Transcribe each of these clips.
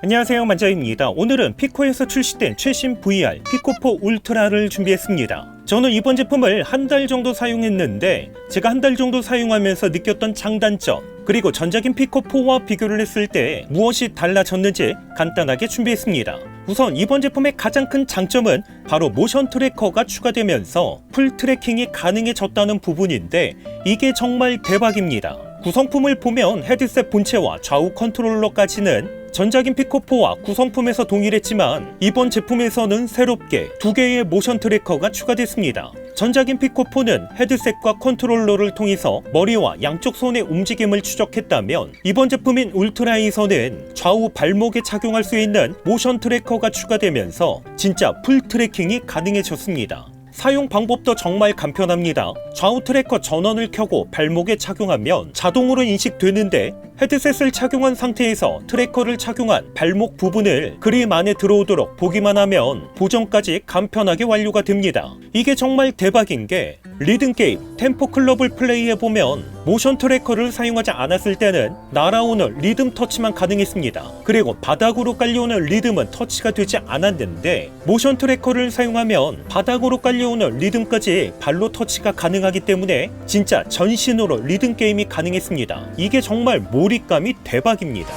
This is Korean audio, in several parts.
안녕하세요, 만자입니다. 오늘은 피코에서 출시된 최신 VR 피코4 울트라를 준비했습니다. 저는 이번 제품을 한 달 정도 사용했는데 제가 한 달 정도 사용하면서 느꼈던 장단점, 그리고 전작인 피코4와 비교를 했을 때 무엇이 달라졌는지 간단하게 준비했습니다. 우선 이번 제품의 가장 큰 장점은 바로 모션 트래커가 추가되면서 풀 트래킹이 가능해졌다는 부분인데 이게 정말 대박입니다. 구성품을 보면 헤드셋 본체와 좌우 컨트롤러까지는 전작인 피코4와 구성품에서 동일했지만 이번 제품에서는 새롭게 두 개의 모션 트래커가 추가됐습니다. 전작인 피코4는 헤드셋과 컨트롤러를 통해서 머리와 양쪽 손의 움직임을 추적했다면 이번 제품인 울트라에서는 좌우 발목에 착용할 수 있는 모션 트래커가 추가되면서 진짜 풀 트래킹이 가능해졌습니다. 사용 방법도 정말 간편합니다. 좌우 트래커 전원을 켜고 발목에 착용하면 자동으로 인식되는데 헤드셋을 착용한 상태에서 트래커를 착용한 발목 부분을 그림 안에 들어오도록 보기만 하면 보정까지 간편하게 완료가 됩니다. 이게 정말 대박인 게 리듬게임 템포 클럽을 플레이해보면 모션 트래커를 사용하지 않았을 때는 날아오는 리듬 터치만 가능했습니다. 그리고 바닥으로 깔려오는 리듬은 터치가 되지 않았는데 모션 트래커를 사용하면 바닥으로 깔려오는 리듬까지 발로 터치가 가능하기 때문에 진짜 전신으로 리듬 게임이 가능했습니다. 이게 정말 몰입감이 대박입니다.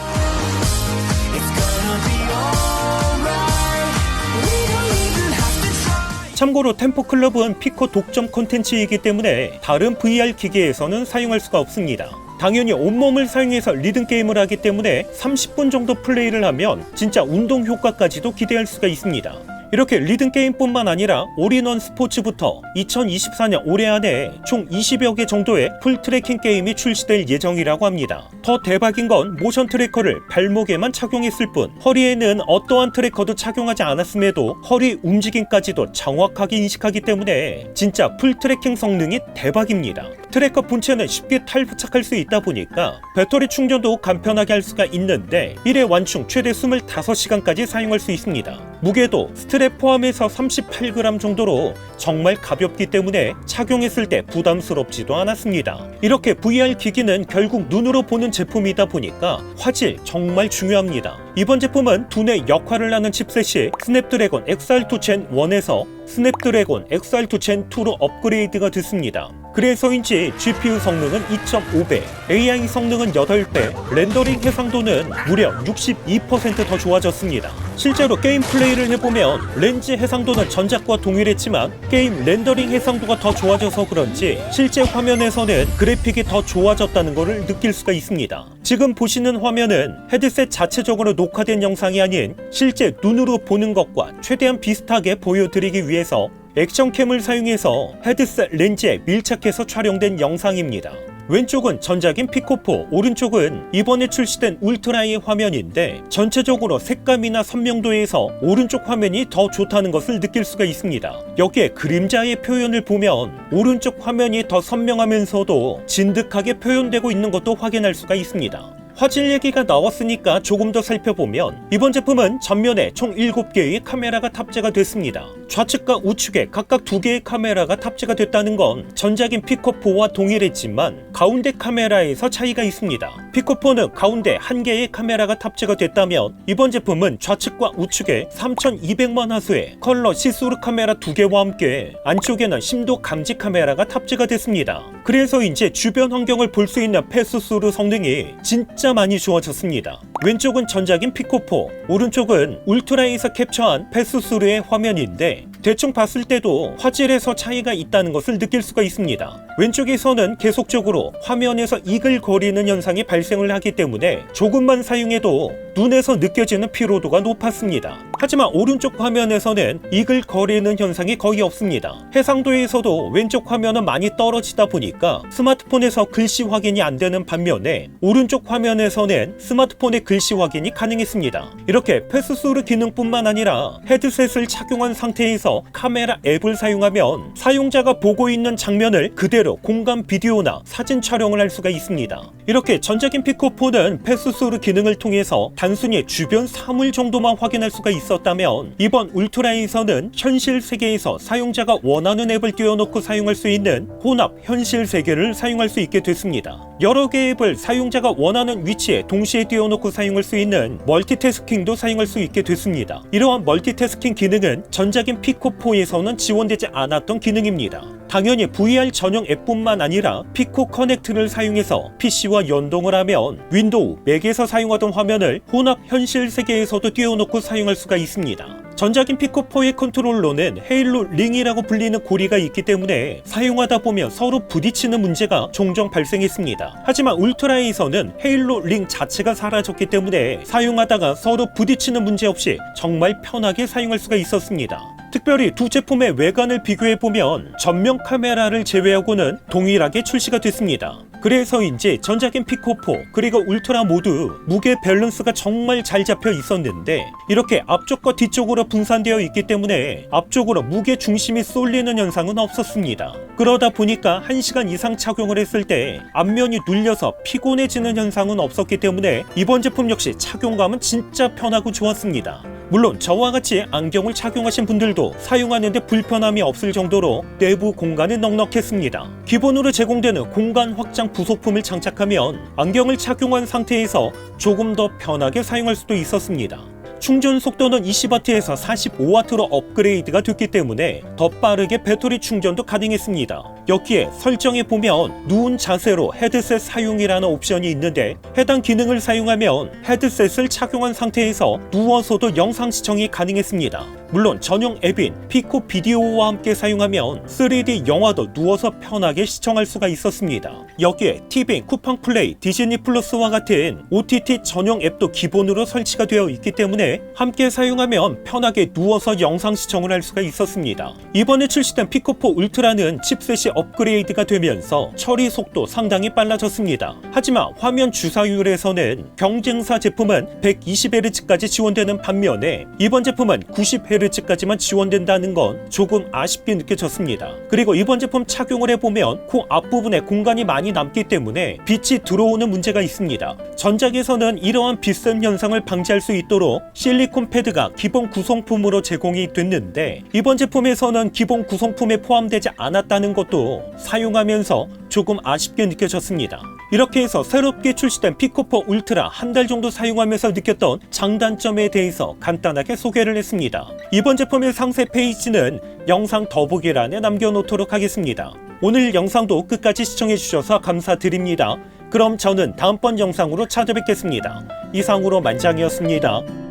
참고로 템포클럽은 피코 독점 콘텐츠이기 때문에 다른 VR 기기에서는 사용할 수가 없습니다. 당연히 온몸을 사용해서 리듬게임을 하기 때문에 30분 정도 플레이를 하면 진짜 운동 효과까지도 기대할 수가 있습니다. 이렇게 리듬게임뿐만 아니라 올인원 스포츠부터 2024년 올해 안에 총 20여 개 정도의 풀 트래킹 게임이 출시될 예정이라고 합니다. 더 대박인 건 모션 트래커를 발목에만 착용했을 뿐 허리에는 어떠한 트래커도 착용하지 않았음에도 허리 움직임까지도 정확하게 인식하기 때문에 진짜 풀 트래킹 성능이 대박입니다. 트래커 본체는 쉽게 탈부착할 수 있다 보니까 배터리 충전도 간편하게 할 수가 있는데 1회 완충 최대 25시간까지 사용할 수 있습니다. 무게도 스트랩 포함해서 38g 정도로 정말 가볍기 때문에 착용했을 때 부담스럽지도 않았습니다. 이렇게 VR 기기는 결국 눈으로 보는 제품이다 보니까 화질 정말 중요합니다. 이번 제품은 두뇌 역할을 하는 칩셋이 스냅드래곤 XR2 젠 1에서 스냅드래곤 XR2 젠 2로 업그레이드가 됐습니다. 그래서인지 GPU 성능은 2.5배, AI 성능은 8배, 렌더링 해상도는 무려 62% 더 좋아졌습니다. 실제로 게임 플레이를 해보면 렌즈 해상도는 전작과 동일했지만 게임 렌더링 해상도가 더 좋아져서 그런지 실제 화면에서는 그래픽이 더 좋아졌다는 것을 느낄 수가 있습니다. 지금 보시는 화면은 헤드셋 자체적으로 녹화된 영상이 아닌 실제 눈으로 보는 것과 최대한 비슷하게 보여드리기 위해서 액션캠을 사용해서 헤드셋 렌즈에 밀착해서 촬영된 영상입니다. 왼쪽은 전작인 피코4, 오른쪽은 이번에 출시된 울트라의 화면인데 전체적으로 색감이나 선명도에서 오른쪽 화면이 더 좋다는 것을 느낄 수가 있습니다. 여기에 그림자의 표현을 보면 오른쪽 화면이 더 선명하면서도 진득하게 표현되고 있는 것도 확인할 수가 있습니다. 화질 얘기가 나왔으니까 조금 더 살펴보면 이번 제품은 전면에 총 7개의 카메라가 탑재가 됐습니다. 좌측과 우측에 각각 2개의 카메라가 탑재가 됐다는 건 전작인 피코4와 동일했지만 가운데 카메라에서 차이가 있습니다. 피코4는 가운데 1개의 카메라가 탑재가 됐다면 이번 제품은 좌측과 우측에 3200만 화소의 컬러 시스루 카메라 2개와 함께 안쪽에는 심도 감지 카메라가 탑재가 됐습니다. 그래서 이제 주변 환경을 볼 수 있는 패스스루 성능이 진짜 많이 좋아졌습니다. 왼쪽은 전작인 피코4, 오른쪽은 울트라에서 캡처한 패스스루의 화면인데 대충 봤을 때도 화질에서 차이가 있다는 것을 느낄 수가 있습니다. 왼쪽에서는 계속적으로 화면에서 이글거리는 현상이 발생을 하기 때문에 조금만 사용해도 눈에서 느껴지는 피로도가 높았습니다. 하지만 오른쪽 화면에서는 이글거리는 현상이 거의 없습니다. 해상도에서도 왼쪽 화면은 많이 떨어지다 보니까 스마트폰에서 글씨 확인이 안 되는 반면에 오른쪽 화면에서는 스마트폰의 글씨 확인이 가능했습니다. 이렇게 패스스루 기능뿐만 아니라 헤드셋을 착용한 상태에서 있어 카메라 앱을 사용하면 사용자가 보고 있는 장면을 그대로 공간 비디오나 사진 촬영을 할 수가 있습니다. 이렇게 전작인 피코4는 패스스루 기능을 통해서 단순히 주변 사물 정도만 확인할 수가 있었다면 이번 울트라에서는 현실 세계에서 사용자가 원하는 앱을 띄워놓고 사용할 수 있는 혼합 현실 세계를 사용할 수 있게 됐습니다. 여러 개의 앱을 사용자가 원하는 위치에 동시에 띄워놓고 사용할 수 있는 멀티태스킹도 사용할 수 있게 됐습니다. 이러한 멀티태스킹 기능은 전작인 피코4에서는 지원되지 않았던 기능입니다. 당연히 VR 전용 앱뿐만 아니라 피코 커넥트를 사용해서 PC와 연동을 하면 윈도우, 맥에서 사용하던 화면을 혼합 현실 세계에서도 띄워놓고 사용할 수가 있습니다. 전작인 피코4의 컨트롤러는 헤일로 링이라고 불리는 고리가 있기 때문에 사용하다 보면 서로 부딪히는 문제가 종종 발생했습니다. 하지만 울트라에서는 헤일로 링 자체가 사라졌기 때문에 사용하다가 서로 부딪히는 문제 없이 정말 편하게 사용할 수가 있었습니다. 특별히 두 제품의 외관을 비교해보면 전면 카메라를 제외하고는 동일하게 출시가 됐습니다. 그래서인지 전작인 피코4 그리고 울트라 모두 무게 밸런스가 정말 잘 잡혀 있었는데 이렇게 앞쪽과 뒤쪽으로 분산되어 있기 때문에 앞쪽으로 무게 중심이 쏠리는 현상은 없었습니다. 그러다 보니까 1시간 이상 착용을 했을 때 앞면이 눌려서 피곤해지는 현상은 없었기 때문에 이번 제품 역시 착용감은 진짜 편하고 좋았습니다. 물론 저와 같이 안경을 착용하신 분들도 사용하는데 불편함이 없을 정도로 내부 공간은 넉넉했습니다. 기본으로 제공되는 공간 확장 부속품을 장착하면 안경을 착용한 상태에서 조금 더 편하게 사용할 수도 있었습니다. 충전 속도는 20W에서 45W로 업그레이드가 됐기 때문에 더 빠르게 배터리 충전도 가능했습니다. 여기에 설정에 보면 누운 자세로 헤드셋 사용이라는 옵션이 있는데 해당 기능을 사용하면 헤드셋을 착용한 상태에서 누워서도 영상 시청이 가능했습니다. 물론 전용 앱인 피코 비디오와 함께 사용하면 3D 영화도 누워서 편하게 시청할 수가 있었습니다. 여기에 티빙, 쿠팡 플레이, 디즈니 플러스와 같은 OTT 전용 앱도 기본으로 설치가 되어 있기 때문에 함께 사용하면 편하게 누워서 영상 시청을 할 수가 있었습니다. 이번에 출시된 피코4 울트라는 칩셋이 업그레이드가 되면서 처리 속도 상당히 빨라졌습니다. 하지만 화면 주사율에서는 경쟁사 제품은 120Hz까지 지원되는 반면에 이번 제품은 90Hz까지만 지원된다는 건 조금 아쉽게 느껴졌습니다. 그리고 이번 제품 착용을 해보면 코 앞부분에 공간이 많이 남기 때문에 빛이 들어오는 문제가 있습니다. 전작에서는 이러한 빛샘 현상을 방지할 수 있도록 실리콘 패드가 기본 구성품으로 제공이 됐는데 이번 제품에서는 기본 구성품에 포함되지 않았다는 것도 사용하면서 조금 아쉽게 느껴졌습니다. 이렇게 해서 새롭게 출시된 피코4 울트라 한 달 정도 사용하면서 느꼈던 장단점에 대해서 간단하게 소개를 했습니다. 이번 제품의 상세 페이지는 영상 더보기란에 남겨놓도록 하겠습니다. 오늘 영상도 끝까지 시청해주셔서 감사드립니다. 그럼 저는 다음번 영상으로 찾아뵙겠습니다. 이상으로 만장이었습니다.